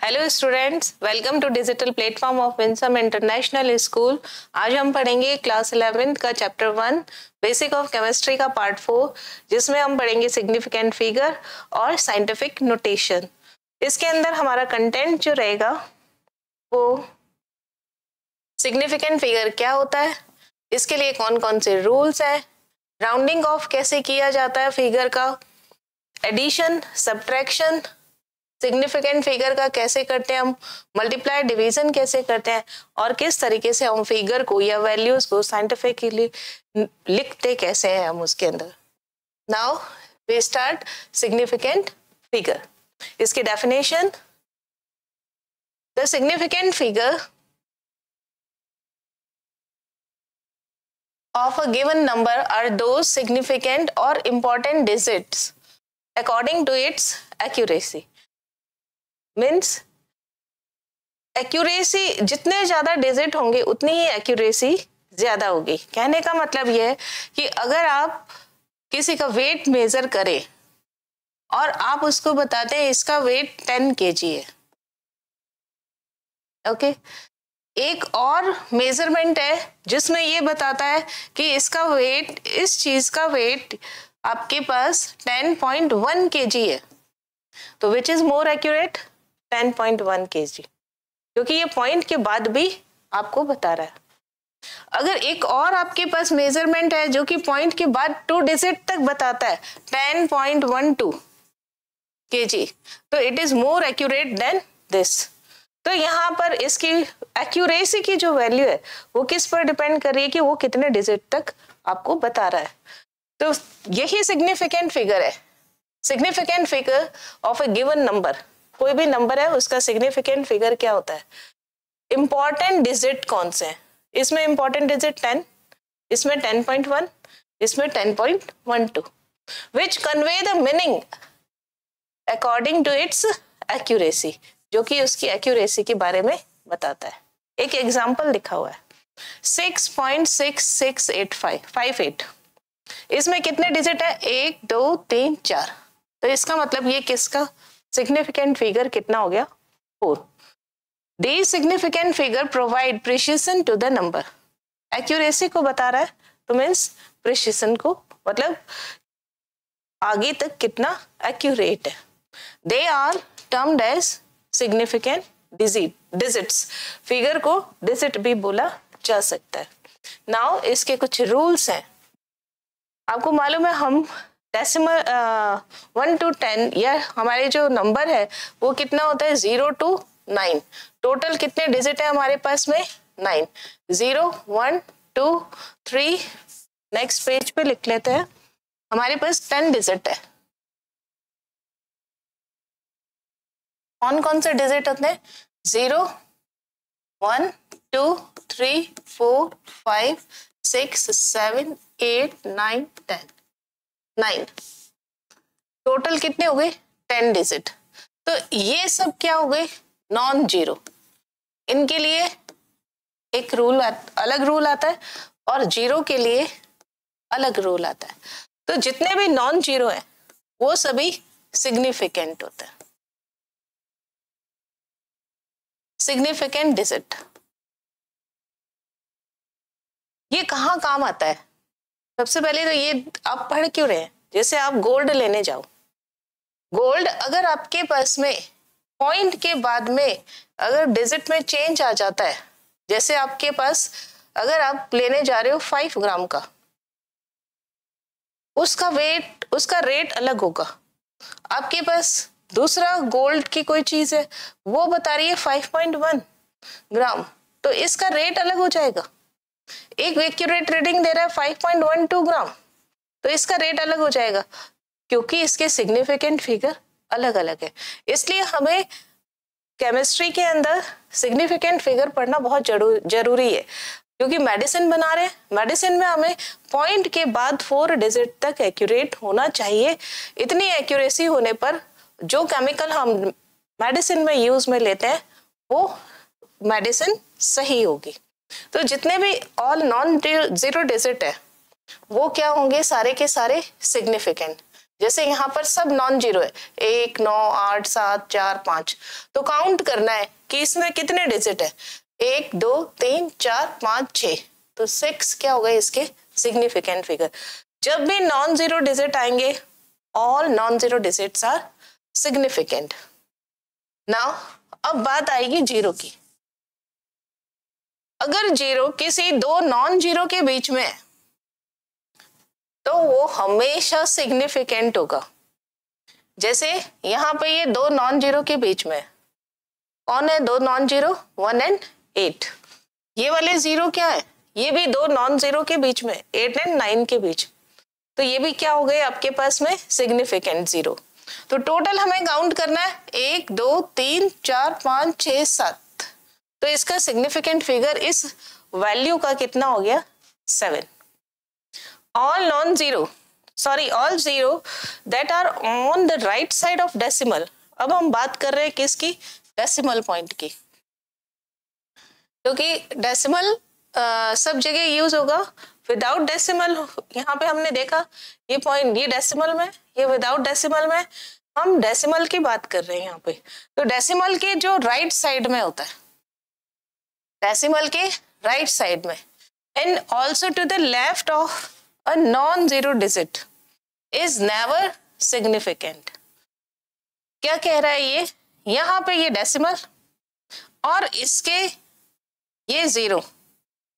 Hello students, welcome to digital platform of Winsome international school. आज हम पढ़ेंगे class 11 का चैप्टर 1 बेसिक ऑफ केमिस्ट्री का पार्ट 4, जिसमें हम पढ़ेंगे सिग्निफिकेंट फिगर और साइंटिफिक नोटेशन। इसके अंदर हमारा कंटेंट जो रहेगा वो सिग्निफिकेंट फिगर क्या होता है, इसके लिए कौन कौन से रूल्स हैं, राउंडिंग ऑफ कैसे किया जाता है फिगर का, एडिशन, सब्ट्रैक्शन सिग्निफिकेंट फिगर का कैसे करते हैं हम, मल्टीप्लाई डिवीजन कैसे करते हैं और किस तरीके से हम फिगर को या वैल्यूज को साइंटिफिकली लिखते कैसे हैं हम उसके अंदर। Now we start significant figure. इसकी definition, the significant figure of a given number are those significant or important digits according to its accuracy. Means accuracy, जितने ज्यादा डिजिट होंगे उतनी ही एक्यूरेसी ज्यादा होगी। कहने का मतलब यह है कि अगर आप किसी का वेट मेजर करें और आप उसको बताते हैं इसका वेट 10 kg है, ओके, एक और मेजरमेंट है जिसमें ये बताता है कि इसका वेट, इस चीज का वेट आपके पास 10.1 kg है, तो which is more accurate? 10.1 kg, क्योंकि ये पॉइंट के बाद भी आपको बता रहा है। अगर एक और आपके पास मेजरमेंट है जो कि पॉइंट के बाद 2 डिजिट तक बताता है, 10.12 kg, तो it is more accurate then this. तो यहाँ पर इसकी एक्यूरेसी की जो वैल्यू है वो किस पर डिपेंड कर रही है कि वो कितने डिजिट तक आपको बता रहा है। तो यही सिग्निफिकेंट फिगर है। Significant figure of A given number, कोई भी नंबर है उसका सिग्निफिकेंट फिगर क्या होता है? इंपॉर्टेंट डिजिट कौन से हैं? इसमें इंपॉर्टेंट डिजिट 10, इसमें 10.1, इसमें 10.12, which convey the meaning according to its accuracy, जो कि उसकी एक्यूरेसी के बारे में बताता है। एक एग्जाम्पल लिखा हुआ है 6.6685, इसमें कितने डिजिट है? 1 2 3 4, तो इसका मतलब ये किसका सिग्निफिकेंट फिगर कितना हो गया? 4। The significant figure provide precision to the number, accuracy को बता रहा है, तो मीन्स प्रिसिशन को, मतलब आगे तक कितना एक्यूरेट है। They are termed as significant digits, figure को डिजिट भी बोला जा सकता है। नाउ इसके कुछ रूल्स हैं। आपको मालूम है हम डेसिमल 1 to 10 या हमारे जो नंबर है वो कितना होता है? 0 to 9। टोटल कितने डिजिट है हमारे पास में? 9। 0 1 2 3, नेक्स्ट पेज पे लिख लेते हैं। हमारे पास 10 डिजिट है। कौन कौन से डिजिट होते हैं? 0 1 2 3 4 5 6 7 8 9 10, 9। टोटल कितने हो गए? 10 डिजिट। तो ये सब क्या हो गए? Non zero. इनके लिए एक रूल, अलग रूल आता है और जीरो के लिए अलग रूल आता है। तो जितने भी नॉन जीरो है वो सभी सिग्निफिकेंट होते हैं, सिग्निफिकेंट डिजिट। ये कहाँ काम आता है? सबसे पहले तो ये आप पढ़ क्यों रहे हैं? जैसे आप गोल्ड लेने जाओ, गोल्ड अगर आपके पास में पॉइंट के बाद में अगर डिजिट में चेंज आ जाता है, जैसे आपके पास अगर आप लेने जा रहे हो 5 ग्राम का, उसका वेट, उसका रेट अलग होगा। आपके पास दूसरा गोल्ड की कोई चीज है वो बता रही है 5.1 ग्राम, तो इसका रेट अलग हो जाएगा। एक एक्यूरेट रीडिंग दे रहा है 5.12 ग्राम, तो इसका रेट अलग हो जाएगा, क्योंकि इसके सिग्निफिकेंट फिगर अलग अलग है। इसलिए हमें केमिस्ट्री के अंदर सिग्निफिकेंट फिगर पढ़ना बहुत जरूरी है, क्योंकि मेडिसिन बना रहे हैं, मेडिसिन में हमें पॉइंट के बाद 4 डिजिट तक एक्यूरेट होना चाहिए। इतनी एक्यूरेसी होने पर जो केमिकल हम मेडिसिन में यूज में लेते हैं वो मेडिसिन सही होगी। तो जितने भी ऑल नॉन जीरो डिजिट है वो क्या होंगे? सारे के सारे सिग्निफिकेंट। जैसे यहाँ पर सब नॉन जीरो है, 1, 9, 8, 7, 4, 5, तो काउंट करना है कि इसमें कितने डिजिट है, 1, 2, 3, 4, 5, 6, तो 6 क्या हो गए इसके सिग्निफिकेंट फिगर। जब भी नॉन जीरो डिजिट आएंगे, all non zero digits are significant. Now अब बात आएगी जीरो की। अगर जीरो किसी दो नॉन जीरो के बीच में है तो वो हमेशा सिग्निफिकेंट होगा। जैसे यहाँ पे ये दो नॉन जीरो के बीच में, कौन है दो नॉन जीरो, 1 and 8। ये वाले जीरो क्या है, ये भी दो नॉन जीरो के बीच में, 8 and 9 के बीच, तो ये भी क्या हो गए आपके पास में सिग्निफिकेंट जीरो। तो टोटल हमें काउंट करना है 1, 2, 3, 4, 5, 6, 7, तो इसका सिग्निफिकेंट फिगर इस वैल्यू का कितना हो गया 7। all zero that are on the right side of decimal। अब हम बात कर रहे हैं किसकी, डेसिमल पॉइंट की, क्योंकि डेसिमल सब जगह यूज होगा। विदाउट डेसिमल यहाँ पे हमने देखा ये पॉइंट, ये डेसिमल में, ये विदाउट डेसिमल में, हम डेसिमल की बात कर रहे हैं यहाँ पे। तो डेसिमल के जो राइट साइड में होता है, डेसिमल के राइट साइड में, and also to the left of a non-zero digit is never significant। क्या कह रहा है ये, यहाँ पे ये डेसिमल और इसके ये जीरो,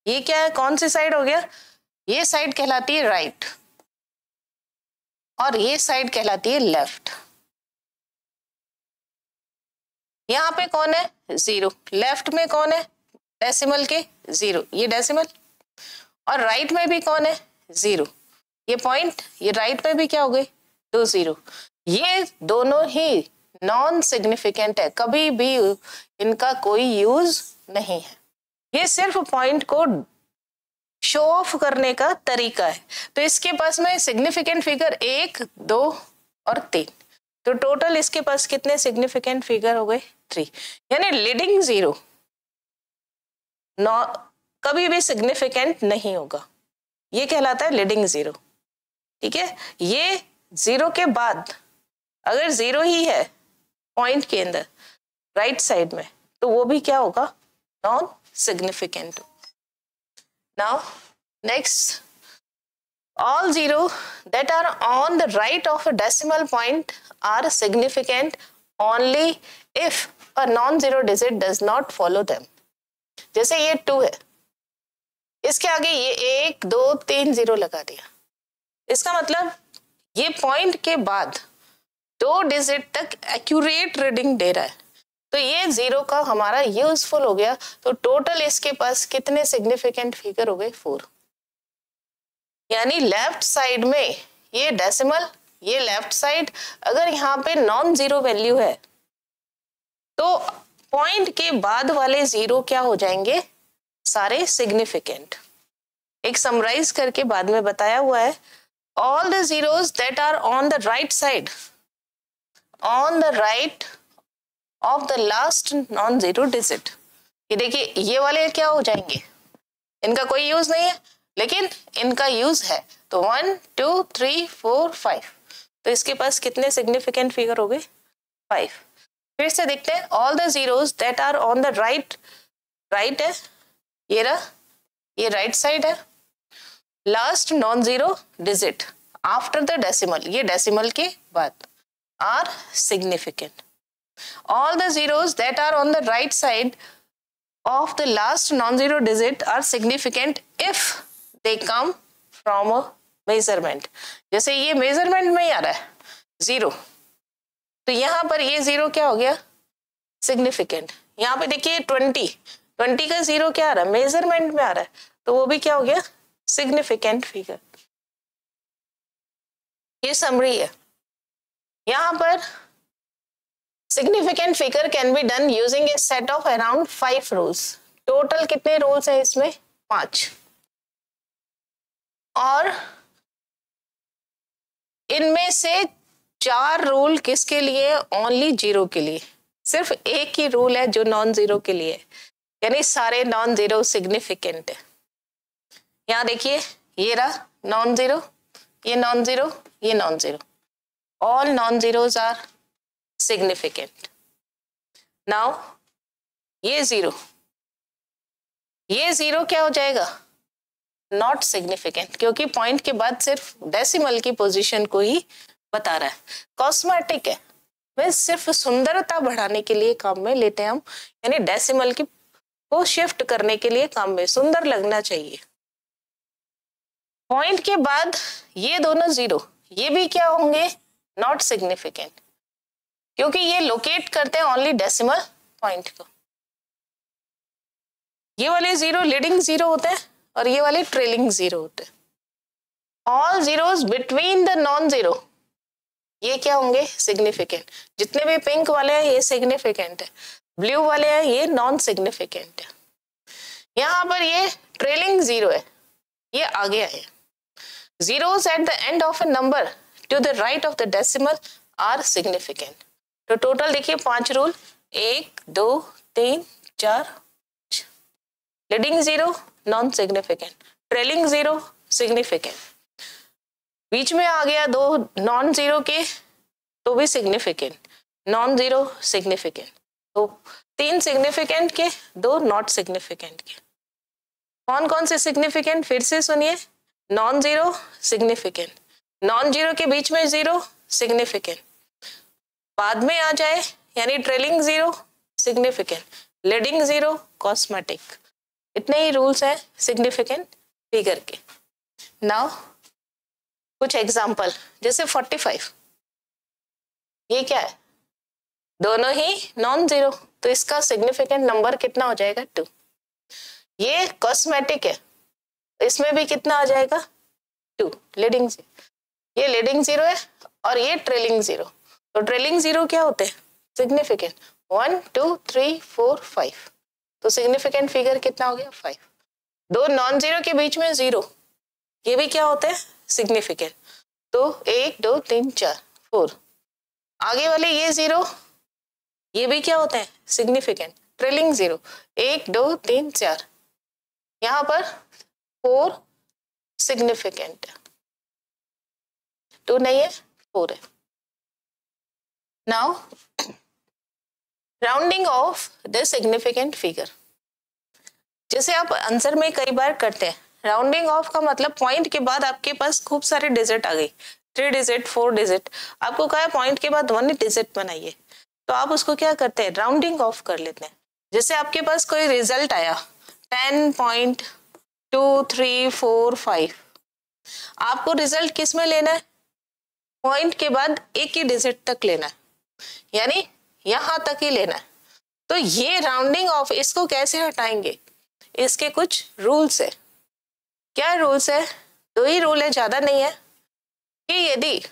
ये क्या है, कौन सी साइड हो गया, ये साइड कहलाती है राइट और ये साइड कहलाती है लेफ्ट। यहाँ पे कौन है जीरो, लेफ्ट में कौन है डेसिमल के जीरो, ये डेसिमल, और राइट में भी कौन है जीरो, ये पॉइंट, ये राइट में भी क्या हो गई 2 जीरो। ये दोनों ही नॉन सिग्निफिकेंट है, कभी भी इनका कोई यूज नहीं है, ये सिर्फ पॉइंट को शो ऑफ करने का तरीका है। तो इसके पास में सिग्निफिकेंट फिगर 1, 2 और 3, तो टोटल इसके पास कितने सिग्निफिकेंट फिगर हो गए 3। यानी लीडिंग जीरो कभी भी सिग्निफिकेंट नहीं होगा, ये कहलाता है लीडिंग जीरो। ठीक है, ये जीरो के बाद अगर जीरो ही है पॉइंट के अंदर राइट साइड में, तो वो भी क्या होगा non significant. Now next, all zero that are on the right of a decimal point are significant only if a non-zero digit does not follow them। जैसे ये 2 है, इसके आगे ये 1, 2, 3 जीरो लगा दिया, इसका मतलब ये पॉइंट के बाद 2 डिजिट तक एक्यूरेट रीडिंग दे रहा है, तो ये जीरो का हमारा यूजफुल हो गया। तो टोटल इसके पास कितने सिग्निफिकेंट फिगर हो गए 4। यानी लेफ्ट साइड में ये डेसिमल, ये लेफ्ट साइड, अगर यहाँ पे नॉन जीरो वैल्यू है तो पॉइंट के बाद वाले जीरो क्या हो जाएंगे सारे सिग्निफिकेंट। एक समराइज करके बाद में बताया हुआ है, all the zeros that are on the right side, on the right of the last non zero digit. ये देखिए ये वाले क्या हो जाएंगे, इनका कोई यूज नहीं है लेकिन इनका यूज है, तो 1, 2, 3, 4, 5, तो इसके पास कितने सिग्निफिकेंट फिगर हो गए 5। फिर से देखते हैं, all the zeros that are on the right, right है ये रहा, ये राइट साइड है, last non zero digit after the decimal, ये डेसिमल के बाद, are significant. All the zeros that are on the right side of the last non-zero digit are significant if they come from a measurement। जैसे ये measurement में ही आ रहा है zero, तो यहाँ पर ये जीरो क्या हो गया सिग्निफिकेंट। यहाँ पे देखिए 20 का जीरो क्या आ रहा है मेजरमेंट में आ रहा है, तो वो भी क्या हो गया सिग्निफिकेंट फिगर। ये समरी है। यहाँ पर significant figure can be done using a set of around 5 rules। Total कितने रूल्स हैं इसमें 5, और इनमें से 4 रूल किसके लिए, ओनली जीरो के लिए। सिर्फ एक ही रूल है जो नॉन जीरो के लिए, यानी सारे नॉन जीरो सिग्निफिकेंट है। यहाँ देखिए ये रहा नॉन जीरो, ये नॉन जीरो, ये non zero, all non zeros are significant. Now ये जीरो क्या हो जाएगा, नॉट सिग्निफिकेंट, क्योंकि पॉइंट के बाद सिर्फ डेसिमल की पोजीशन को ही बता रहा है। कॉस्मेटिक है, वे सिर्फ सुंदरता बढ़ाने के लिए काम में लेते हैं हम, यानी डेसिमल की को शिफ्ट करने के लिए काम में, सुंदर लगना चाहिए। पॉइंट के बाद ये दोनों जीरो, ये भी क्या होंगे, नॉट सिग्निफिकेंट, क्योंकि ये लोकेट करते हैं ओनली डेसिमल पॉइंट को। ये वाले जीरो लीडिंग जीरो होते हैं और ये वाले ट्रेलिंग जीरो होते हैं। All zeros between the non zero, ये क्या होंगे, सिग्निफिकेंट। जितने भी पिंक वाले हैं ये सिग्निफिकेंट है, ब्लू वाले हैं ये नॉन सिग्निफिकेंट है। यहाँ पर ये ट्रेलिंग जीरो है, ये आगे आए। Zeros at the end of a number to the right of the decimal are significant. तो टोटल देखिए 5 rule, 1 2 3 4। Leading zero non significant, trailing zero significant, बीच में आ गया 2 नॉन जीरो के तो भी सिग्निफिकेंट, नॉन जीरो सिग्निफिकेंट, तो 3 सिग्निफिकेंट के 2 नॉट सिग्निफिकेंट के। कौन कौन से सिग्निफिकेंट, फिर से सुनिए, non zero significant, non zero के बीच में जीरो सिग्निफिकेंट, बाद में आ जाए यानी trailing zero significant, leading zero cosmetic. इतने ही रूल्स हैं सिग्निफिकेंट फिगर के। नाउ कुछ एग्जांपल, जैसे 45, ये क्या है, दोनों ही नॉन जीरो, तो इसका सिग्निफिकेंट नंबर कितना हो जाएगा, 2। ये कॉस्मेटिक है, इसमें भी कितना आ जाएगा, 2, लीडिंग जीरो, ये लीडिंग जीरो है और ये ट्रेलिंग जीरो, तो ट्रेलिंग जीरो क्या होते हैं, सिग्निफिकेंट, 1 2 3 4 5, तो सिग्निफिकेंट फिगर कितना हो गया, 5। 2 नॉन जीरो के बीच में जीरो, ये भी क्या होते हैं, सिग्निफिकेंट, तो 1 2 3 4 4। आगे वाले ये जीरो, ये भी क्या होते हैं, सिग्निफिकेंट, ट्रेलिंग जीरो, 1 2 3 4, यहाँ पर 4 सिग्निफिकेंट, 2 नहीं है 4 है। Now rounding off the significant figure, जैसे आप आंसर में कई बार करते हैं, राउंडिंग ऑफ का मतलब पॉइंट के बाद आपके पास खूब सारे डिजिट आ गई, 3 डिजिट 4 डिजिट, आपको कहा पॉइंट के बाद 1 डिजिट बनाइए, तो आप उसको क्या करते हैं, राउंडिंग ऑफ कर लेते हैं। जैसे आपके पास कोई रिजल्ट आया 10.2345, आपको रिजल्ट किस में लेना है, पॉइंट के बाद एक ही डिजिट तक लेना है, यानी यहां तक ही लेना है। तो ये राउंडिंग ऑफ, इसको कैसे हटाएंगे, इसके कुछ रूल्स है। क्या रूल्स है, 2 ही रूल है, ज्यादा नहीं है, कि यदि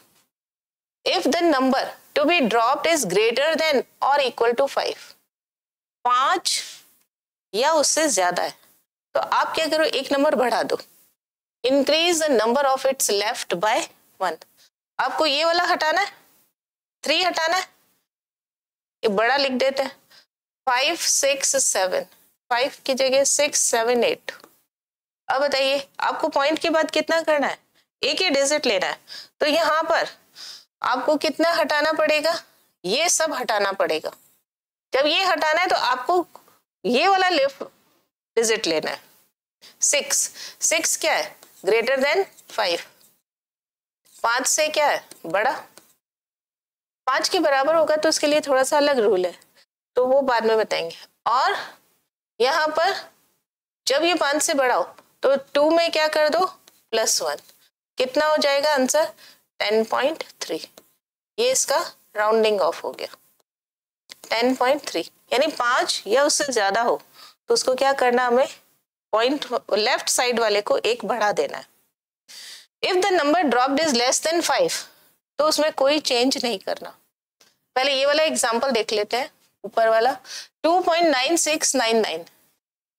if the number to be dropped is greater than और इक्वल टू 5 या उससे ज्यादा है, तो आप क्या करो, एक नंबर बढ़ा दो, increase the number of its left by 1। आपको ये वाला हटाना है, 3 हटाना है, ये बड़ा लिख देते हैं, 5 6 7, 5 की जगह 6 7 8। अब बताइए आपको पॉइंट के बाद कितना करना है, एक ही डिजिट लेना है, तो यहाँ पर आपको कितना हटाना पड़ेगा, ये सब हटाना पड़ेगा। जब ये हटाना है तो आपको ये वाला लेफ्ट डिजिट लेना है, 6 क्या है, ग्रेटर देन 5, 5 से क्या है, बड़ा, 5 के बराबर होगा तो उसके लिए थोड़ा सा अलग रूल है, तो वो बाद में बताएंगे। और यहाँ पर जब ये 5 से बड़ा हो तो 2 में क्या कर दो, +1, कितना हो जाएगा आंसर, 10.3। ये इसका राउंडिंग ऑफ हो गया, 10.3, यानी 5 या उससे ज्यादा हो तो उसको क्या करना, हमें पॉइंट लेफ्ट साइड वाले को एक बढ़ा देना है। If the number dropped is less than 5, तो उसमें कोई चेंज नहीं करना। पहले ये वाला एग्जांपल देख लेते हैं, ऊपर वाला 2.9699।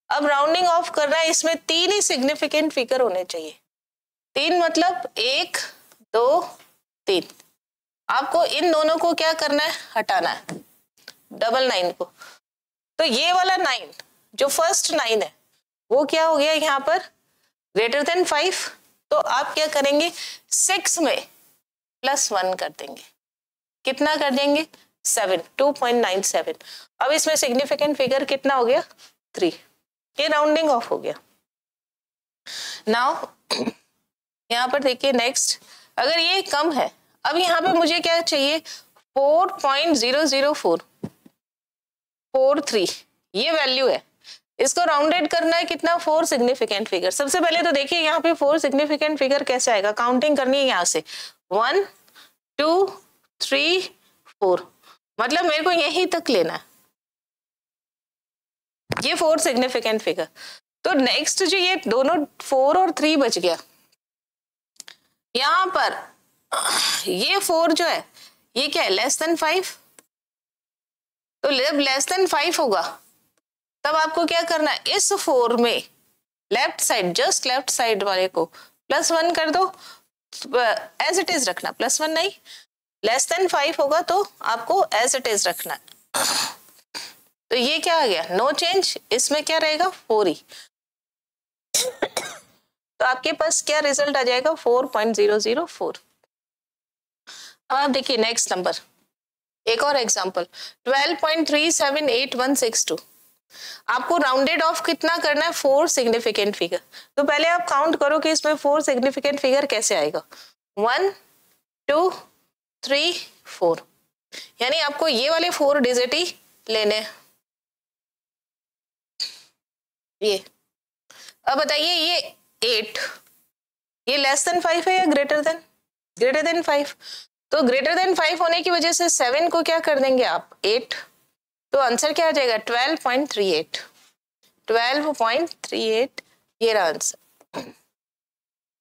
अब राउंडिंग ऑफ कर रहा है, इसमें 3 ही सिग्निफिकेंट फिगर होने चाहिए, 3 मतलब 1 2 3। आपको इन दोनों को क्या करना है, हटाना है, 999 को। तो ये वाला 9 जो फर्स्ट 9 है वो क्या हो गया, यहाँ पर ग्रेटर देन 5, तो आप क्या करेंगे, 6 में +1 कर देंगे, कितना कर देंगे 7, 2.97। अब इसमें सिग्निफिकेंट फिगर कितना हो गया 3, ये राउंडिंग ऑफ हो गया। नाउ यहाँ पर देखिए नेक्स्ट, अगर ये कम है, अब यहाँ पे मुझे क्या चाहिए 4.00443, ये वैल्यू है, इसको राउंडेड करना है कितना 4 सिग्निफिकेंट फिगर। सबसे पहले तो देखिए यहाँ पे 4 सिग्निफिकेंट फिगर कैसे आएगा, काउंटिंग करनी है यहाँ से 1 2 3 4, मतलब मेरे को यहीं तक लेना है ये 4 सिग्निफिकेंट फिगर। तो नेक्स्ट जो ये दोनों 4 और 3 बच गया, यहाँ पर ये 4 जो है ये क्या है लेस देन 5, तो जब लेस देन 5 होगा तब आपको क्या करना है, इस 4 में left side, just left side वाले को +1 कर दो, एज इट इज रखना, +1 नहीं, लेस देन 5 होगा तो आपको एज इट इज रखना है। तो ये क्या आ गया नो चेंज, इसमें क्या रहेगा 4 ही, तो आपके पास क्या रिजल्ट आ जाएगा 4.004। अब आप देखिए नेक्स्ट नंबर, एक और एग्जांपल 12.378162, आपको राउंडेड ऑफ कितना करना है 4 सिग्निफिकेंट फिगर। तो पहले आप काउंट करो कि इसमें 4 सिग्निफिकेंट फिगर कैसे आएगा, 1 2 3 4, यानी आपको ये वाले 4 डिजिट ही लेने हैं। ये अब बताइए ये 8 ये लेस देन 5 है या ग्रेटर देन 5, तो ग्रेटर देन 5 होने की वजह से 7 को क्या कर देंगे आप 8, तो आंसर क्या आ जाएगा 12.38, ये रहा आंसर।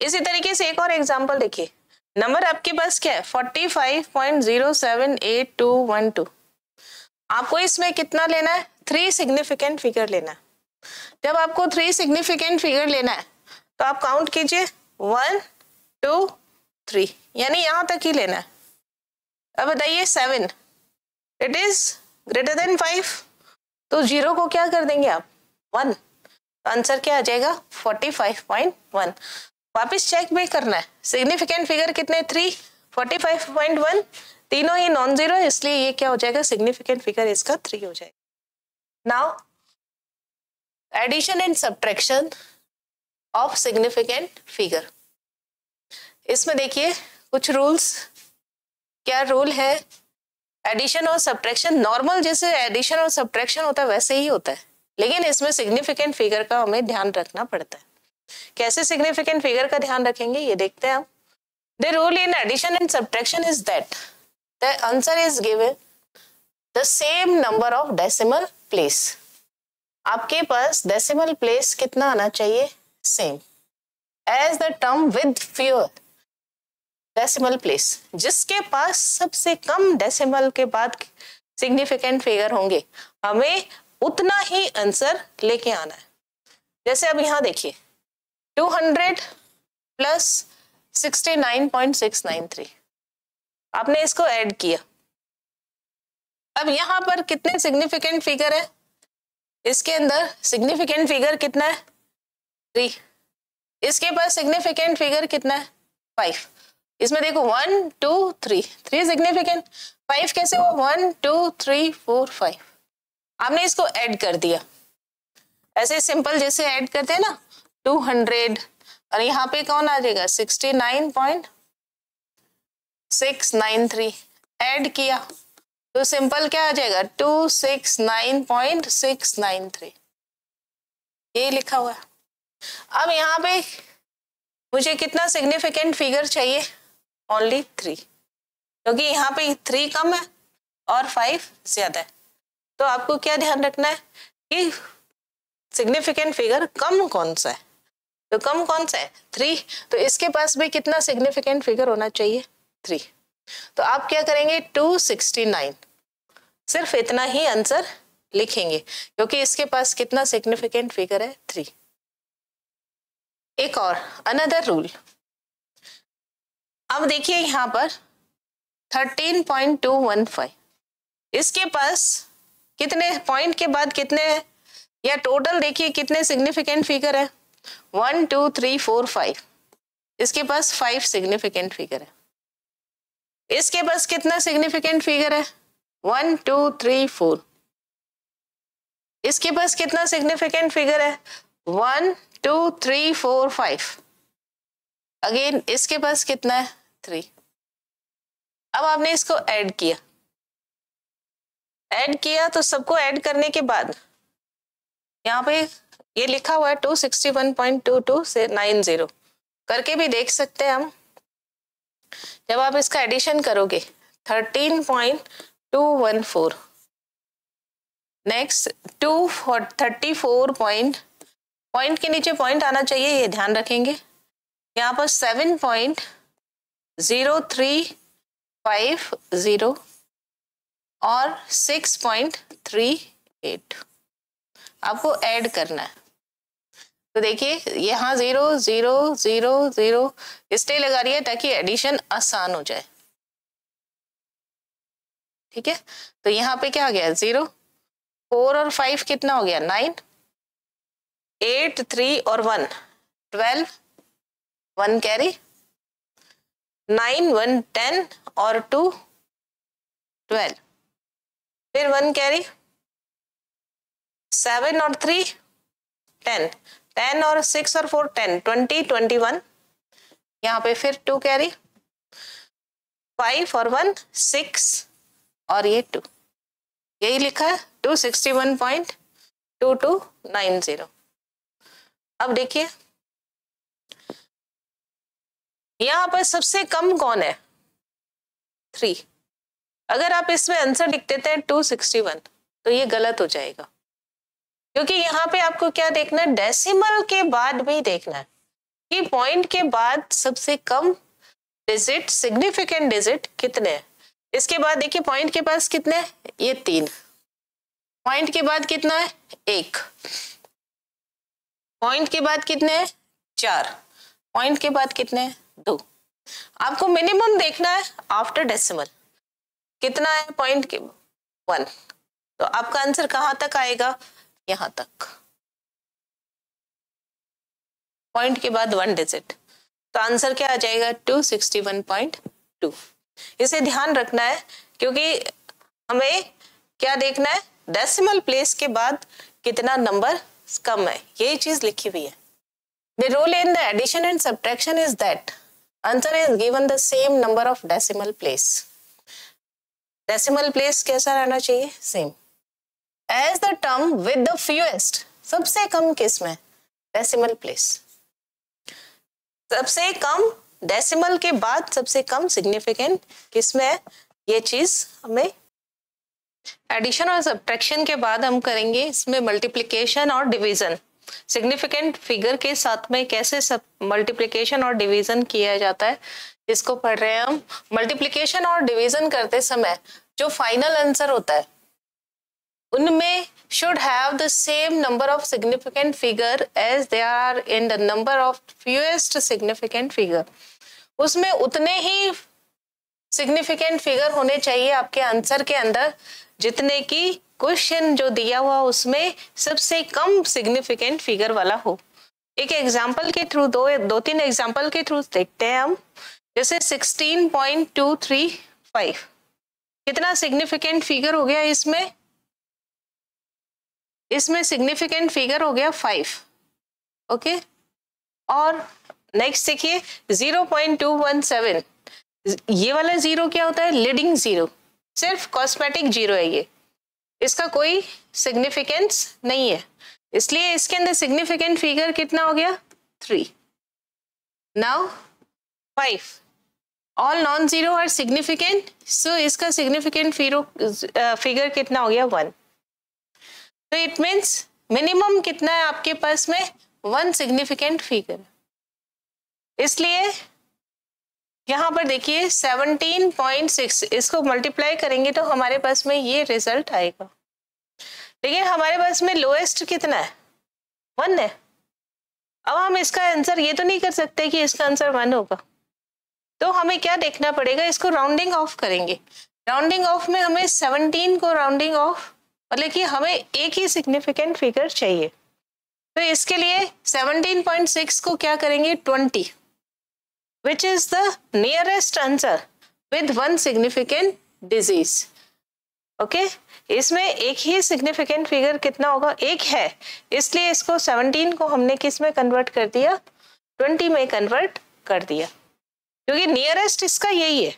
इसी तरीके से एक और एग्जांपल देखिए, नंबर आपके पास क्या है 45.078212, आपको इसमें कितना लेना है 3 सिग्निफिकेंट फिगर लेना है। जब आपको 3 सिग्निफिकेंट फिगर लेना है तो आप काउंट कीजिए 1 2 3, यानी यहां तक ही लेना है। अब बताइए 7 इट इज ग्रेटर देन 5, तो 0 को क्या कर देंगे आप 1, आंसर क्या आ जाएगा 45.1। वापस चेक भी करना है, सिग्निफिकेंट फिगर कितने 3, 45.1, तीनों ही नॉन जीरो, इसलिए ये क्या हो जाएगा सिग्निफिकेंट फिगर इसका 3 हो जाएगा। Now addition and subtraction of significant figure, इसमें देखिए कुछ रूल्स, क्या रूल है, एडिशन और सब्ट्रैक्शन नॉर्मल जैसे एडिशन और सब्ट्रैक्शन होता है वैसे ही होता है, लेकिन इसमें सिग्निफिकेंट फिगर का हमें ध्यान रखना पड़ता है। कैसे सिग्निफिकेंट फिगर का ध्यान रखेंगे ये देखते हैं हम। The rule in addition and subtraction is that the answer is given the same number of decimal place, आपके पास डेसिमल प्लेस कितना आना चाहिए same, as the term with fewer decimal place, जिसके पास सबसे कम डेसिमल के बाद सिग्निफिकेंट फिगर होंगे हमें उतना ही आंसर लेके आना है। जैसे अब यहाँ देखिए 200 प्लस 69.693, आपने इसको ऐड किया, अब यहाँ पर कितने सिग्निफिकेंट फिगर है, इसके अंदर सिग्निफिकेंट फिगर कितना है 3, इसके पास सिग्निफिकेंट फिगर कितना है 5, इसमें देखो 1 2 3 सिग्निफिकेंट, 5 कैसे हुआ 1 2 3 4 5, आपने इसको ऐड कर दिया, ऐसे सिंपल जैसे ऐड करते हैं ना 200, और यहाँ पे कौन आ जाएगा 69.693, ऐड किया तो सिंपल क्या आ जाएगा 269.693, ये लिखा हुआ है। अब यहाँ पे मुझे कितना सिग्निफिकेंट फिगर चाहिए ओनली 3, क्योंकि यहाँ पे 3 कम है और 5 ज्यादा है, तो आपको क्या ध्यान रखना है कि सिग्निफिकेंट फिगर कम कौन सा है, तो कम कौन सा है 3, तो इसके पास भी कितना सिग्निफिकेंट फिगर होना चाहिए 3, तो आप क्या करेंगे 269, सिर्फ इतना ही आंसर लिखेंगे क्योंकि इसके पास कितना सिग्निफिकेंट फिगर है 3। एक और अनदर रूल, अब देखिए यहाँ पर 13.215, इसके पास कितने पॉइंट के बाद कितने हैं, या टोटल देखिए कितने सिग्निफिकेंट फिगर है 1 2 3 4 5, इसके पास 5 सिग्निफिकेंट फिगर है, इसके पास कितना सिग्निफिकेंट फिगर है? 1 2 3 4। इसके पास कितना सिग्निफिकेंट फिगर है? 1 2 3 4 5। अगेन इसके पास कितना है? 3। अब आपने इसको ऐड किया, तो सबको ऐड करने के बाद यहाँ पे ये लिखा हुआ है 261.22 से 90 करके भी देख सकते हैं हम। जब आप इसका एडिशन करोगे 13.214, नेक्स्ट 234 पॉइंट के नीचे पॉइंट आना चाहिए, ये ध्यान रखेंगे। यहाँ पर 7.0350 और 6.38 आपको ऐड करना है। तो देखिए यहाँ 0 0 0 0 इसलिए लगा रही है ताकि एडिशन आसान हो जाए, ठीक है। तो यहाँ पे क्या आ गया? 0 4 और 5 कितना हो गया? 9 8 3 और 1 12 1 कैरी 9 1 10 और 2 12 फिर 1 कैरी 7 और 3 10 10 और 6 और 4 10 20 21 यहाँ पे फिर 2 कैरी 5 और 1 6 और ये 2, यही लिखा है 261.2290। अब देखिए यहाँ पर सबसे कम कौन है? 3। अगर आप इसमें आंसर लिख देते हैं 261 तो ये गलत हो जाएगा, क्योंकि यहाँ पे आपको क्या देखना है? डेसिमल के बाद भी देखना है कि पॉइंट के बाद सबसे कम डिजिट, सिग्निफिकेंट डिजिट कितने हैं। इसके बाद देखिए पॉइंट के पास कितने हैं? ये 3। पॉइंट के बाद कितना है? 1। पॉइंट के बाद कितने हैं? 4। पॉइंट के बाद कितने हैं? 2। आपको मिनिमम देखना है आफ्टर डेसिमल कितना है? पॉइंट के 1। तो आपका आंसर कहां तक आएगा? यहां तक, पॉइंट के बाद 1 डिजिट। तो आंसर क्या आ जाएगा? 261.2। इसे ध्यान रखना है क्योंकि हमें क्या देखना है? डेसिमल प्लेस के बाद कितना नंबर कम है, यही चीज लिखी हुई है। The rule in the addition and subtraction is that answer is given the same number of decimal place. Decimal place कैसा रहना चाहिए? Same. As the term with the fewest, सबसे कम किस में? Decimal place. सबसे कम डेसिमल के बाद सबसे कम सिग्निफिकेंट किसमें है? ये चीज हमें एडिशन और सब्ट्रैक्शन के बाद हम करेंगे। इसमें मल्टीप्लिकेशन और डिवीजन, सिग्निफिकेंट फिगर के साथ में कैसे सब मल्टीप्लिकेशन और डिवीजन किया जाता है, इसको पढ़ रहे हैं हम। मल्टीप्लिकेशन और डिवीजन करते समय जो फाइनल आंसर होता है उनमें should have the same number of significant figure as they are in the number of fewest significant figure. उसमें उतने ही सिग्निफिकेंट फिगर होने चाहिए आपके आंसर के अंदर जितने की क्वेश्चन जो दिया हुआ उसमें सबसे कम सिग्निफिकेंट फिगर वाला हो। एक एग्जांपल के थ्रू दो तीन एग्जांपल के थ्रू देखते हैं हम। जैसे 16.235 कितना सिग्निफिकेंट फिगर हो गया? इसमें सिग्निफिकेंट फिगर हो गया 5। ओके, और नेक्स्ट देखिए 0.217, ये वाला जीरो क्या होता है? लीडिंग जीरो, सिर्फ कॉस्मेटिक जीरो है ये, इसका कोई सिग्निफिकेंस नहीं है, इसलिए इसके अंदर सिग्निफिकेंट फिगर कितना हो गया? 3। Now 5, all non zero are significant, so इसका सिग्निफिकेंट फिगर कितना हो गया? 1। तो इट मीन्स मिनिमम कितना है आपके पास में? 1 सिग्निफिकेंट फिगर। इसलिए यहाँ पर देखिए 17.6, इसको मल्टीप्लाई करेंगे तो हमारे पास में ये रिजल्ट आएगा। लेकिन हमारे पास में लोएस्ट कितना है? 1 है। अब हम इसका आंसर ये तो नहीं कर सकते कि इसका आंसर 1 होगा, तो हमें क्या देखना पड़ेगा? इसको राउंडिंग ऑफ करेंगे। राउंडिंग ऑफ में हमें 17 को राउंडिंग ऑफ, मतलब कि हमें एक ही सिग्निफिकेंट फिगर चाहिए, तो इसके लिए 17.6 को क्या करेंगे? 20, which is the nearest answer with one significant disease. Okay, इसमें एक ही सिग्निफिकेंट फिगर कितना होगा, एक है, इसलिए इसको 17 को हमने किस में कन्वर्ट कर दिया, 20 में कन्वर्ट कर दिया, क्योंकि नियरेस्ट इसका यही है।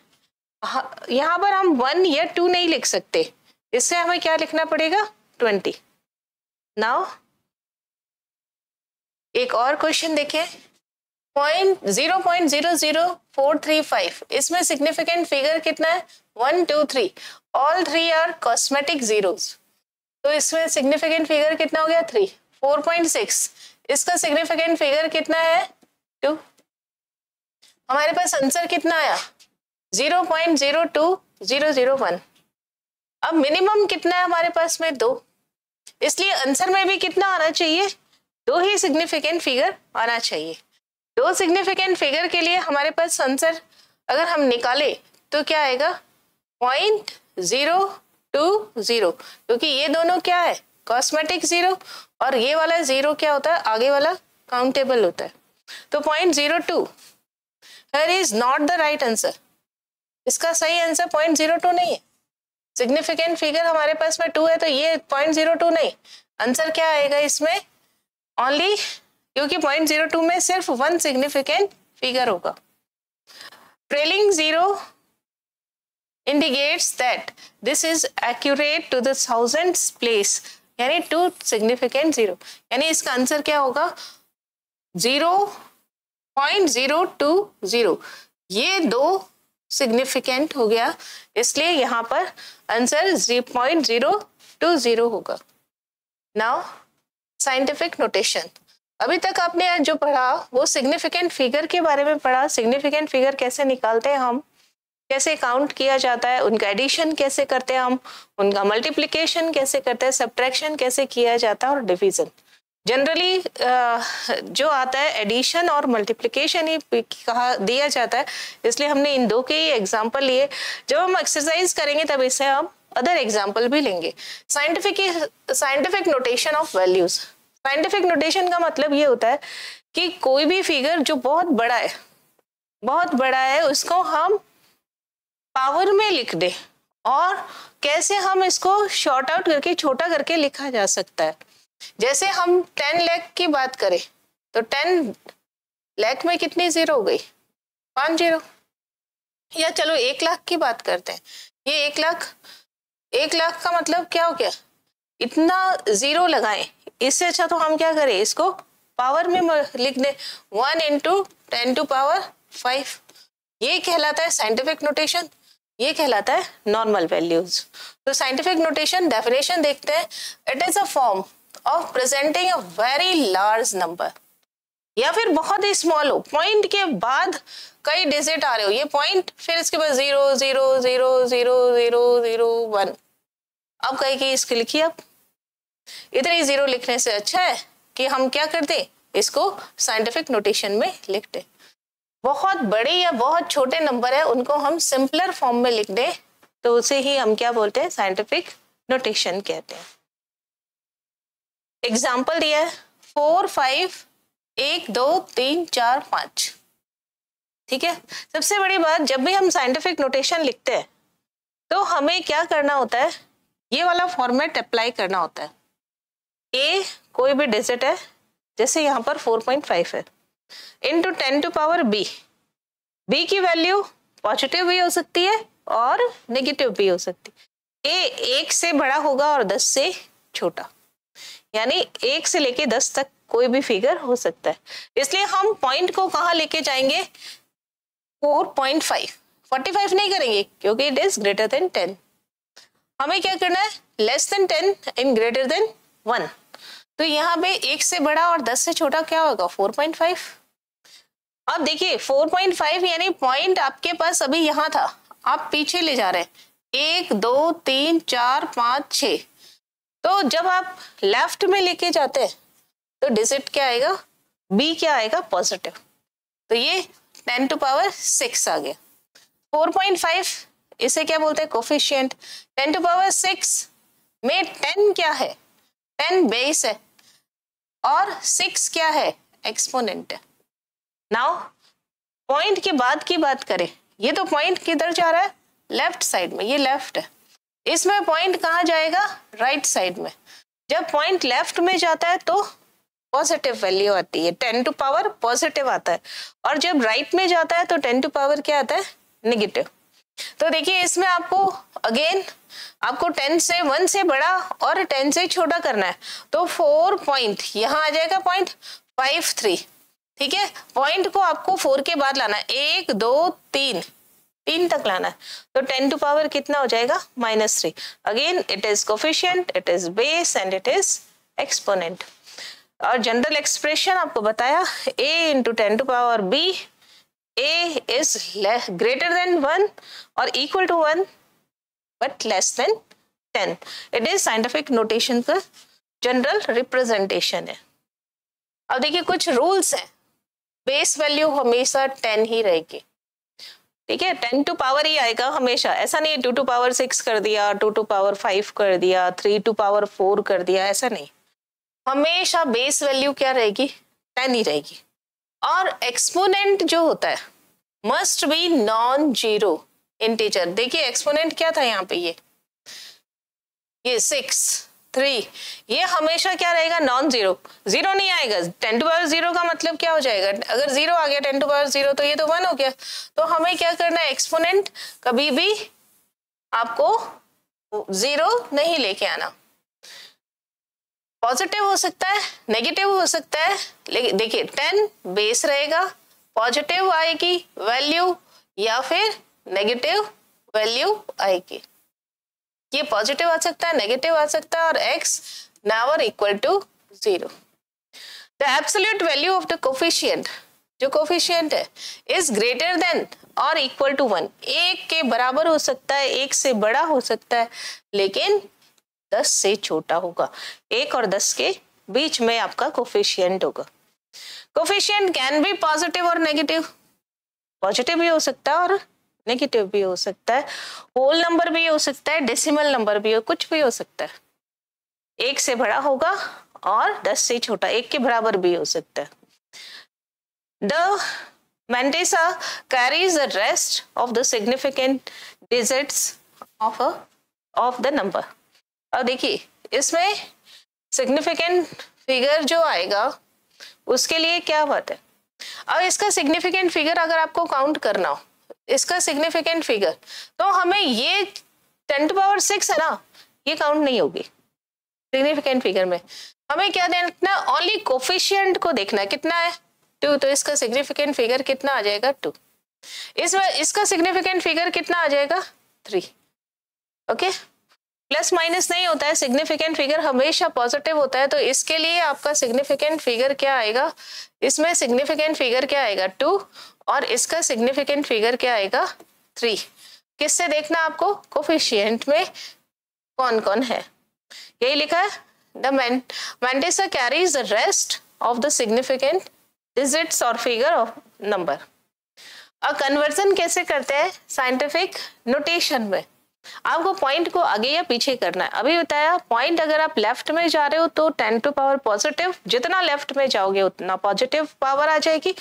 यहाँ पर हम 1 या 2 नहीं लिख सकते, इससे हमें क्या लिखना पड़ेगा, 20। नाउ एक और क्वेश्चन देखें, 0.00435, इसमें सिग्निफिकेंट फिगर कितना है, 1 2 3, ऑल 3 आर कॉस्मेटिक जीरोस, तो इसमें सिग्निफिकेंट फिगर कितना हो गया, 3। 4.6, इसका सिग्निफिकेंट फिगर कितना है, 2। हमारे पास आंसर कितना आया, 0.02001। अब मिनिमम कितना है हमारे पास में, 2, इसलिए आंसर में भी कितना आना चाहिए, 2 ही सिग्निफिकेंट फिगर आना चाहिए। 2 सिग्निफिकेंट फिगर के लिए हमारे पास आंसर अगर हम निकाले तो क्या आएगा, 0.020, क्योंकि ये दोनों क्या है, कॉस्मेटिक जीरो, और ये वाला जीरो क्या होता है, आगे वाला काउंटेबल होता है, तो 0.02 here is not the right answer. इसका सही आंसर 0.02 नहीं है, सिग्निफिकेंट फिगर हमारे पास में 2 है, तो ये 0.02 नहीं, आंसर क्या आएगा इसमें, ओनली, क्योंकि 0.02 में सिर्फ 1 सिग्निफिकेंट फिगर होगा। Trailing zero indicates that this is accurate to the thousandth place, यानी 2 significant zero, यानी इसका आंसर क्या होगा, 0.020, ये 2 सिग्निफिकेंट हो गया, इसलिए यहाँ पर आंसर 0.020 होगा। नाउ साइंटिफिक नोटेशन, अभी तक आपने जो पढ़ा वो सिग्निफिकेंट फिगर के बारे में पढ़ा, सिग्निफिकेंट फिगर कैसे निकालते हैं हम, कैसे काउंट किया जाता है, उनका एडिशन कैसे करते हैं हम, उनका मल्टीप्लिकेशन कैसे करते हैं, सब्ट्रैक्शन कैसे किया जाता है, और डिवीजन। जनरली जो आता है एडिशन और मल्टीप्लिकेशन ही कहा दिया जाता है, इसलिए हमने इन 2 के ही एग्जाम्पल लिए। जब हम एक्सरसाइज करेंगे तब इससे हम अदर एग्जाम्पल भी लेंगे। Scientific notation of values, scientific notation का मतलब ये होता है कि कोई भी फिगर जो बहुत बड़ा है उसको हम पावर में लिख दे, और कैसे हम इसको शॉर्ट आउट करके छोटा करके लिखा जा सकता है। जैसे हम 10 लाख की बात करें तो 10 लाख में कितनी जीरो हो गई, 5 जीरो। या चलो 1 लाख की बात करते हैं, ये 1 लाख का मतलब क्या हो गया, इतना जीरो लगाएं, इससे अच्छा तो हम क्या करें, इसको पावर में लिख दें, 1 × 10⁵। ये कहलाता है साइंटिफिक नोटेशन, ये कहलाता है नॉर्मल वैल्यूज। तो साइंटिफिक नोटेशन डेफिनेशन देखते हैं, it is a form of presenting a very large number, या फिर बहुत ही स्मॉल हो, पॉइंट के बाद कई डिजिट आ रहे हो, ये पॉइंट फिर इसके बाद 0 0 0 0 0 0 1, अब कहीं की इसके लिखिए, अब इतनी जीरो लिखने से अच्छा है कि हम क्या करते, इसको साइंटिफिक नोटेशन में लिखते। बहुत बड़े या बहुत छोटे नंबर है उनको हम सिंपलर फॉर्म में लिख दें तो उसे ही हम क्या बोलते हैं, साइंटिफिक नोटेशन कहते हैं। एग्जाम्पल दिया है 4 5 1 2 3 4 5, ठीक है। सबसे बड़ी बात, जब भी हम साइंटिफिक नोटेशन लिखते हैं तो हमें क्या करना होता है, ये वाला फॉर्मेट अप्लाई करना होता है। ए कोई भी डिजिट है, जैसे यहाँ पर 4.5 है, इनटू 10⁻⁵ बी की वैल्यू पॉजिटिव भी हो सकती है और नेगेटिव भी हो सकती है। ए 1 से बड़ा होगा और 10 से छोटा, यानी 1 से लेके 10 तक कोई भी फिगर हो सकता है, इसलिए हम पॉइंट को कहाँ लेके जाएंगे, 4.5। 45 नहीं करेंगे क्योंकि इट इज ग्रेटर देन 10। हमें क्या करना है, less than 10 and greater than 1। तो यहाँ पे 1 से बड़ा और 10 से छोटा क्या होगा, 4.5। अब देखिए 4.5 यानी पॉइंट आपके पास अभी यहाँ था, आप पीछे ले जा रहे हैं, 1 2 3 4 5 6। तो जब आप लेफ्ट में लेके जाते हैं तो डिजिट क्या आएगा, बी क्या आएगा, पॉजिटिव। तो ये 10⁶ आ गया। 4.5 इसे क्या बोलते हैं, कोफिशिएंट। 10⁶ में 10 क्या है, 10 बेस है और 6 क्या है, एक्सपोनेंट है। नाउ पॉइंट के बाद की बात करें, ये तो पॉइंट किधर जा रहा है, लेफ्ट साइड में, ये लेफ्ट है, इसमें पॉइंट कहाँ जाएगा, राइट साइड में। जब पॉइंट लेफ्ट में जाता है तो पॉजिटिव वैल्यू आती है, 10 टू पावर पॉजिटिव आता है, और जब राइट में जाता है तो 10 टू पावर क्या आता है, नेगेटिव। तो देखिए इसमें आपको अगेन आपको 10 से 1 से बड़ा और 10 से छोटा करना है, तो 4 पॉइंट यहाँ आ जाएगा, पॉइंट 5 3, ठीक है। पॉइंट को आपको 4 के बाद लाना है, 1 2 3 तक लाना है, तो 10 टू पावर कितना हो जाएगा, -3। Again it is coefficient, it is base and it is exponent. और जनरल एक्सप्रेशन आपको बताया, a into 10 to power b, a is greater than 1 और equal to 1 but less than 10। It is scientific notation का general representation है। अब देखिए कुछ rules हैं, बेस वैल्यू हमेशा 10 ही रहेगी, ठीक है, 10 टू पावर ही आएगा हमेशा, ऐसा नहीं 2 टू पावर 6 कर दिया, 2 टू पावर 5 कर दिया, 3 टू पावर 4 कर दिया, ऐसा नहीं, हमेशा बेस वैल्यू क्या रहेगी, 10 ही रहेगी। और एक्सपोनेंट जो होता है must be non zero integer. देखिए एक्सपोनेंट क्या था यहाँ पे, ये 6 3, ये हमेशा क्या रहेगा, नॉन जीरो, जीरो नहीं आएगा। 10 टू पावर 0 का मतलब क्या हो जाएगा, अगर 0 आ गया 10 टू पावर 0 तो ये तो 1 हो गया। तो हमें क्या करना है, एक्सपोनेंट कभी भी आपको 0 नहीं लेके आना, पॉजिटिव हो सकता है, नेगेटिव हो सकता है, लेकिन देखिए 10 बेस रहेगा, पॉजिटिव आएगी वैल्यू या फिर नेगेटिव वैल्यू आएगी, ये पॉजिटिव आ सकता है, नेगेटिव आ सकता है, और x never equal to 0। The absolute value of the coefficient, जो कोफिशिएंट है, इज ग्रेटर देन और इक्वल टू 1, 1 के बराबर हो सकता है, 1 से बड़ा हो सकता है, लेकिन 10 से छोटा होगा। 1 और 10 के बीच में आपका कोफिशिएंट होगा। कोफिशिएंट कैन बी पॉजिटिव और नेगेटिव, पॉजिटिव भी हो सकता है और नेगेटिव भी हो सकता है, होल नंबर भी हो सकता है, डेसिमल नंबर भी हो, कुछ भी हो सकता है। 1 से बड़ा होगा और 10 से छोटा, 1 के बराबर भी हो सकता है। The Mantissa carries the rest of the significant digits of the number। अब देखिए इसमें सिग्निफिकेंट फिगर जो आएगा उसके लिए क्या बात है, अब इसका सिग्निफिकेंट फिगर अगर आपको काउंट करना हो, इसका सिग्निफिकेंट फिगर, तो हमें ये 10 टू पावर 6 है ना, ये काउंट नहीं होगी सिग्निफिकेंट फिगर में। हमें क्या देखना, ओनली कोफिशिएंट को देखना है, कितना है 2, तो इसका सिग्निफिकेंट फिगर कितना आ जाएगा 2। इसका सिग्निफिकेंट फिगर कितना आ जाएगा 3। ओके, प्लस माइनस नहीं होता है, सिग्निफिकेंट फिगर हमेशा पॉजिटिव होता है, तो इसके लिए आपका सिग्निफिकेंट फिगर क्या आएगा, इसमें सिग्निफिकेंट फिगर क्या आएगा 2 और इसका सिग्निफिकेंट फिगर क्या आएगा 3। किससे देखना आपको, कोफिशिएंट में कौन कौन है, यही लिखा है, the Mantissa carries the rest of the significant digits और फिगर ऑफ नंबर। अब कन्वर्जन कैसे करते हैं साइंटिफिक नोटेशन में, आपको पॉइंट को आगे या पीछे करना है। अभी बताया पॉइंट अगर आप लेफ्ट में जा रहे हो तो 10 टू पावर पॉजिटिव, जितना लेफ्ट में जाओगे उतना पॉजिटिव पावर आ जाएगी,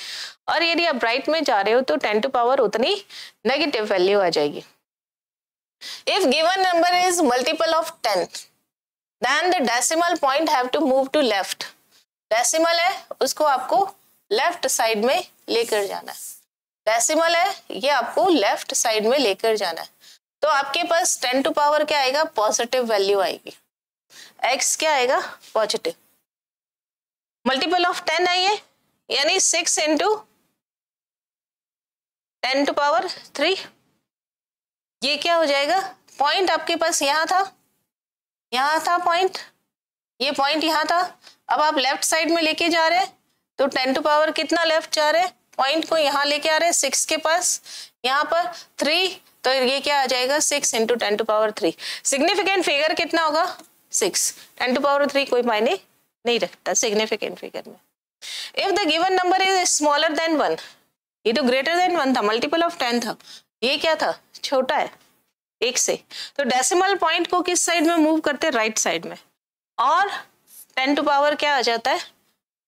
और यदि आप राइट में जा रहे हो तो 10 टू पावर उतनी नेगेटिव वैल्यू आ जाएगी। If given number is multiple of 10 then the decimal point have to move to left. Decimal है उसको आपको लेफ्ट साइड में लेकर जाना है, डेसिमल है ये आपको लेफ्ट साइड में लेकर जाना है, तो आपके पास 10 टू पावर क्या आएगा, पॉजिटिव वैल्यू आएगी, x क्या आएगा पॉजिटिव, मल्टीपल ऑफ 10 है ये, यानी 6 इंटू 10 टू पावर 3, ये क्या हो जाएगा, पॉइंट आपके पास यहाँ था पॉइंट, ये पॉइंट यहाँ था, अब आप लेफ्ट साइड में लेके जा रहे हैं तो 10 टू पावर कितना लेफ्ट जा रहे हैं, पॉइंट को यहाँ लेके आ रहे हैं 6 के पास, यहाँ पर 3, तो ये क्या आ जाएगा 6 into 10 to power 3। Significant figure कितना होगा 6, 10 टू पावर 3 कोई मायने नहीं रखता सिग्निफिकेंट फिगर में। If the given number is smaller than 1, ये तो ग्रेटर देन 1 था, मल्टीपल ऑफ 10 था, ये क्या था छोटा है 1 से, तो डेसिमल पॉइंट को किस साइड में मूव करते हैं, राइट साइड में, और 10 टू पावर क्या आ जाता है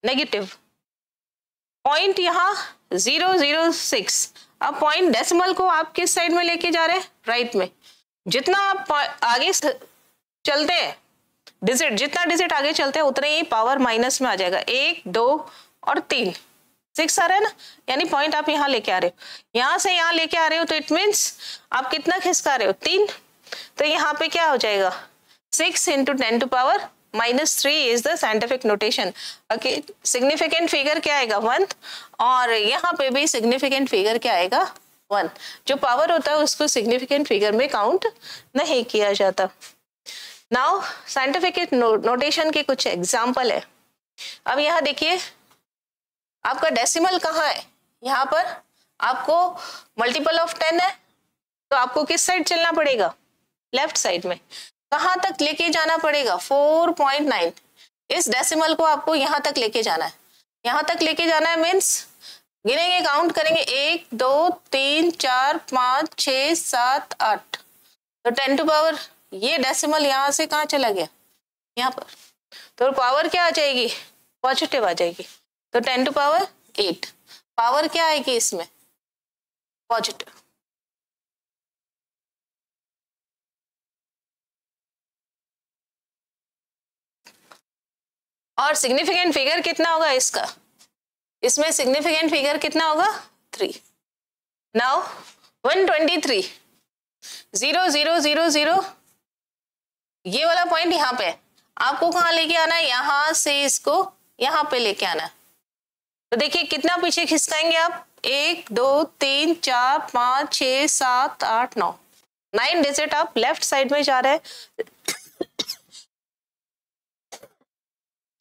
नेगेटिव। पॉइंट यहाँ 006, अब पॉइंट डेसिमल को आप किस साइड में लेके जा रहे हैं? राइट में। जितना आप आगे चलते हैं डिजिट, जितना डिजिट आगे चलते हैं उतने ही पावर माइनस में आ जाएगा। 1, 2 और 3, 6 आ रहा है ना, यानी पॉइंट आप यहाँ लेके आ रहे हो, यहाँ से यहाँ लेके आ रहे हो, तो इट मीन्स आप कितना खिसका रहे हो? 3। तो यहाँ पे क्या हो जाएगा? 6 × 10⁻³ is the scientific notation. Okay, significant figure क्या आएगा? 1। और यहाँ पे भी सिग्निफिकेंट फिगर क्या आएगा? 1। जो पावर होता है उसको सिग्निफिकेंट फिगर में काउंट नहीं किया जाता। नाउ साइंटिफिक नोटेशन के कुछ एग्जाम्पल है। अब यहाँ देखिए, आपका डेसिमल कहाँ है? यहाँ पर आपको मल्टीपल ऑफ 10 है, तो आपको किस साइड चलना पड़ेगा? लेफ्ट साइड में। कहाँ तक लेके जाना पड़ेगा? 4.9। इस डेसिमल को आपको यहाँ तक लेके जाना है। यहाँ तक लेके जाना है मीन्स गिनेंगे, काउंट करेंगे, 1, 2, 3, 4, 5, 6, 7, 8। तो 10⁻, ये डेसिमल यहाँ से कहाँ चला गया? यहाँ पर। तो पावर क्या आ जाएगी? पॉजिटिव आ जाएगी। तो 10⁸। पावर क्या आएगी इसमें? पॉजिटिव। और सिग्निफिकेंट फिगर कितना होगा इसका? इसमें सिग्निफिकेंट फिगर कितना होगा? 3। नाउ 123 0 0 0 0, ये वाला पॉइंट यहाँ पे आपको कहाँ लेके आना है? यहाँ से इसको यहाँ पे लेके आना है। तो देखिए कितना पीछे खिसकाएंगे आप? 1, 2, 3, 4, 5, 6, 7, 8, 9, 9 डिजिट आप लेफ्ट साइड में जा रहे हैं।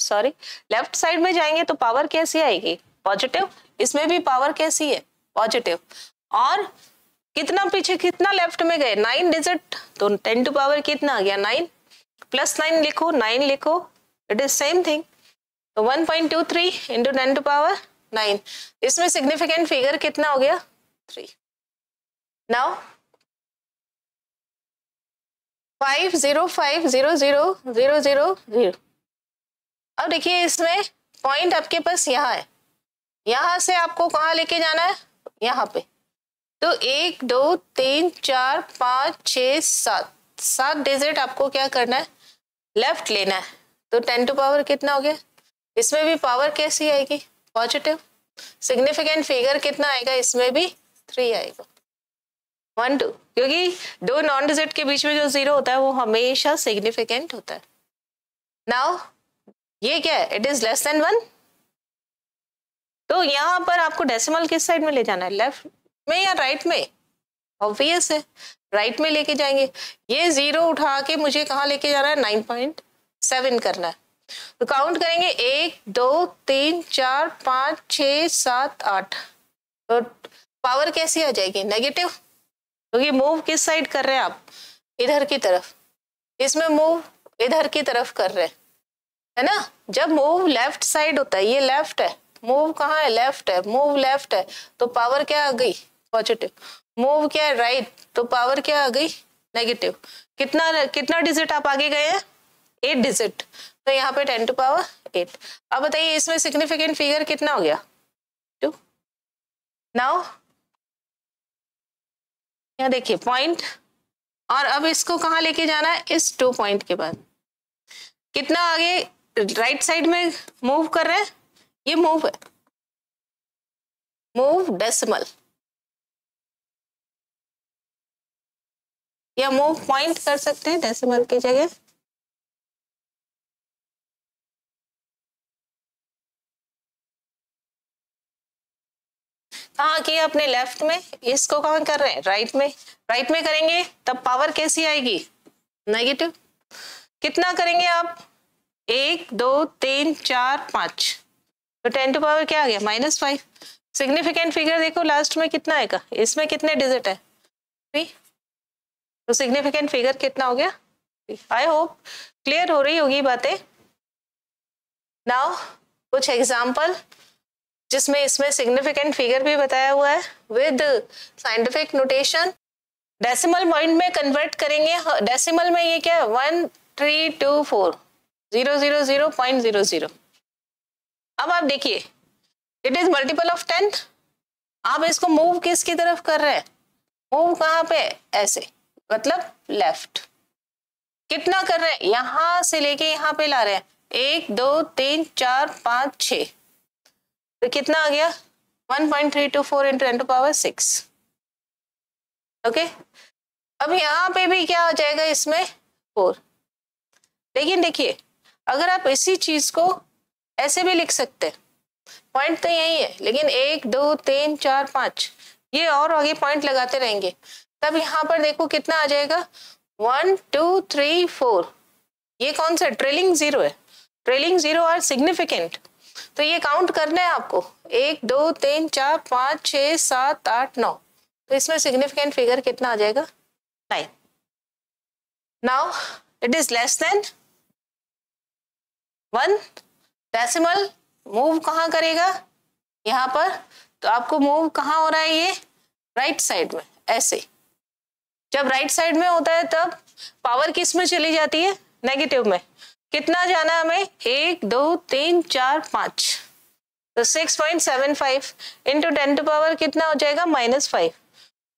सॉरी, लेफ्ट साइड में जाएंगे तो पावर कैसी आएगी? पॉजिटिव। इसमें भी पावर कैसी है? पॉजिटिव। और कितना पीछे, कितना लेफ्ट में गए? 9 डिजिट। तो 10⁻ कितना आ गया? 9 + 9 लिखो, 9 लिखो, इट इज सेम थिंग। तो 1.23 × 10⁻9। इसमें सिग्निफिकेंट फिगर कितना हो गया? 3। नाउ 5 0 5 0 0 0 0 0। अब देखिए इसमें पॉइंट आपके पास यहाँ है, यहाँ से आपको कहाँ लेके जाना है? यहाँ पे। तो 1, 2, 3, 4, 5, 6, 7 डिजिट आपको क्या करना है? लेफ्ट लेना है। तो 10⁻ कितना हो गया? इसमें भी पावर कैसी आएगी? पॉजिटिव। सिग्निफिकेंट फिगर कितना आएगा? इसमें भी 3 आएगा। 1 2, क्योंकि दो नॉन डिजिट के बीच में जो 0 होता है वो हमेशा सिग्निफिकेंट होता है। नाउ ये क्या है? It is less than 1। तो यहाँ पर आपको डेसिमल किस साइड में ले जाना है? लेफ्ट में या राइट में? ऑब्वियस है, राइट में लेके जाएंगे। ये 0 उठा के मुझे कहाँ लेके जाना है? 9.7 करना है। तो काउंट करेंगे, 1, 2, 3, 4, 5, 6, 7, 8। तो पावर कैसी आ जाएगी? नेगेटिव। तो ये मूव किस साइड कर रहे हैं आप? इधर की तरफ। इसमें मूव इधर की तरफ कर रहे हैं, है ना। जब मूव लेफ्ट साइड होता है, ये लेफ्ट है, मूव कहाँ है? लेफ्ट है, मूव लेफ्ट है, तो पावर क्या आ गई? पॉजिटिव। मूव क्या है? राइट, तो पावर क्या आ गई? नेगेटिव। कितना डिजिट आप आगे गए हैं? 8 डिजिट। तो यहाँ पे 10⁸। अब बताइए इसमें सिग्निफिकेंट फिगर कितना हो गया? 2। नाउ यहाँ देखिए पॉइंट, और अब इसको कहाँ लेके जाना है? इस 2 पॉइंट के बाद कितना आगे राइट साइड में मूव कर रहे हैं? ये मूव है, मूव डेसिमल या मूव पॉइंट कर सकते हैं डेसिमल की जगह। कहाँ किया? अपने लेफ्ट में। इसको कहाँ कर रहे हैं? राइट में। राइट में करेंगे तब पावर कैसी आएगी? नेगेटिव। कितना करेंगे आप? 1, 2, 3, 4, 5। तो 10⁻ क्या आ गया? -5। सिग्निफिकेंट फिगर देखो लास्ट में कितना आएगा? इसमें कितने डिजिट है? 3। तो सिग्निफिकेंट फिगर कितना हो गया? आई होप क्लियर हो रही होगी बातें। नाउ कुछ एग्जाम्पल जिसमें इसमें सिग्निफिकेंट फिगर भी बताया हुआ है with scientific notation. Decimal point में कन्वर्ट करेंगे। डेसिमल में ये क्या है? 1324 000.00। अब आप देखिए, इट इज मल्टीपल ऑफ 10। आप इसको मूव किसकी तरफ कर रहे हैं? मूव कहाँ पे? ऐसे, मतलब लेफ्ट। कितना कर रहे हैं? यहां से लेके यहां पे ला रहे हैं। 1 2 3 4 5 6, तो कितना आ गया? 1.324 इंटू 10⁻6। ओके, अब यहाँ पे भी क्या आ जाएगा इसमें? 4। लेकिन देखिए, अगर आप इसी चीज को ऐसे भी लिख सकते हैं, पॉइंट तो यही है, लेकिन 1 2 3 4 5 ये और आगे पॉइंट लगाते रहेंगे, तब यहाँ पर देखो कितना आ जाएगा? 1 2 3 4। ये कौन सा? ट्रेलिंग जीरो है। ट्रेलिंग जीरो आर सिग्निफिकेंट, तो ये काउंट करना है आपको। 1 2 3 4 5 6 7 8 9, तो इसमें सिग्निफिकेंट फिगर कितना आ जाएगा? 9। Now it is less than 1 decimal. Move कहाँ करेगा? यहाँ पर। तो आपको मूव कहाँ हो रहा है? ये राइट साइड में, ऐसे। जब राइट साइड में होता है तब पावर किस में चली जाती है? नेगेटिव में। कितना जाना है हमें? 1 2 3 4 5, तो 6.75 इंटू 10⁻, कितना हो जाएगा? -5।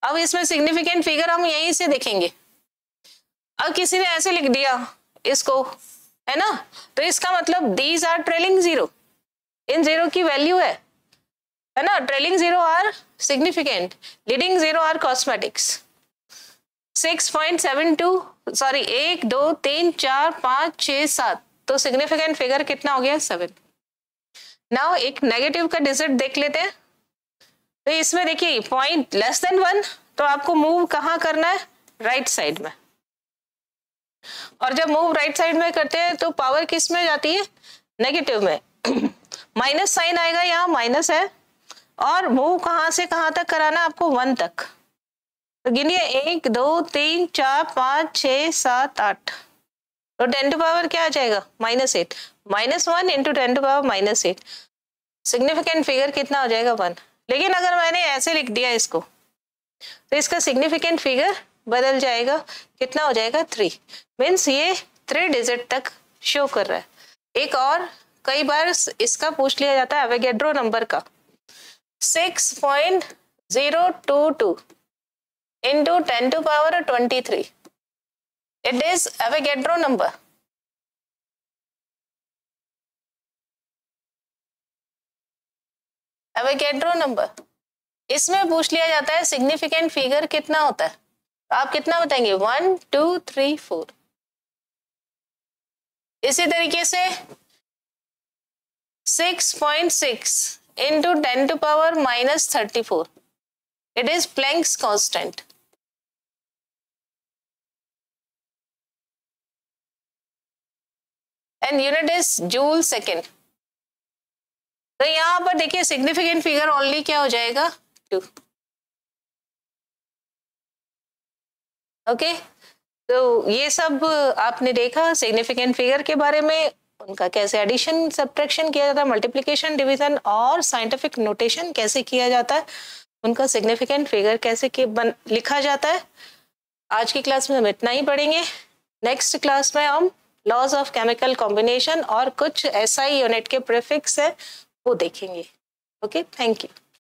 अब इसमें सिग्निफिकेंट फिगर हम यहीं से देखेंगे। अब किसी ने ऐसे लिख दिया इसको, है ना, तो इसका मतलब दीज आर ट्रेलिंग जीरो। इन जीरो की वैल्यू है ना? Trailing zero are significant, leading zero are cosmetics. 6.72, sorry 1 2 3 4 5 6 7, तो सिग्निफिकेंट फिगर कितना हो गया? 7। नाउ एक नेगेटिव का डिजिट देख लेते हैं। तो इसमें देखिए पॉइंट लेस देन 1, तो आपको मूव कहाँ करना है? राइट साइड में। और जब मूव राइट साइड में करते हैं तो पावर किस में जाती है? नेगेटिव में। माइनस साइन आएगा, यहाँ माइनस है। और मूव कहाँ से कहाँ तक कराना है आपको? 1 तक। तो गिनिए 1 2 3 4 5 6 7 8, तो 10⁻ क्या आ जाएगा? -8। -1 इंटू 10⁻⁻8, सिग्निफिकेंट फिगर कितना हो जाएगा? 1। लेकिन अगर मैंने ऐसे लिख दिया इसको, तो इसका सिग्निफिकेंट फिगर बदल जाएगा। कितना हो जाएगा? 3। मीन्स ये 3 डिजिट तक शो कर रहा है। एक और कई बार इसका पूछ लिया जाता है एवोगैड्रो नंबर का। 6.022 into 10⁻23, it is Avogadro number। Avogadro number, इसमें पूछ लिया जाता है सिग्निफिकेंट फिगर कितना होता है। आप कितना बताएंगे? 1 2 3 4। इसी तरीके से 6.6 into 10⁻⁻34, it is Planck's constant। And unit is joule second. तो यहाँ पर देखिए सिग्निफिकेंट फिगर ओनली क्या हो जाएगा? 2। ओके, तो ये सब आपने देखा सिग्निफिकेंट फिगर के बारे में, उनका कैसे एडिशन सब्ट्रैक्शन किया जाता है, मल्टीप्लिकेशन डिवीजन और साइंटिफिक नोटेशन कैसे किया जाता है, उनका सिग्निफिकेंट फिगर कैसे लिखा जाता है। आज की क्लास में हम इतना ही पढ़ेंगे। नेक्स्ट क्लास में हम लॉज ऑफ केमिकल कॉम्बिनेशन और कुछ SI यूनिट के प्रीफिक्स है वो देखेंगे। Okay, thank you.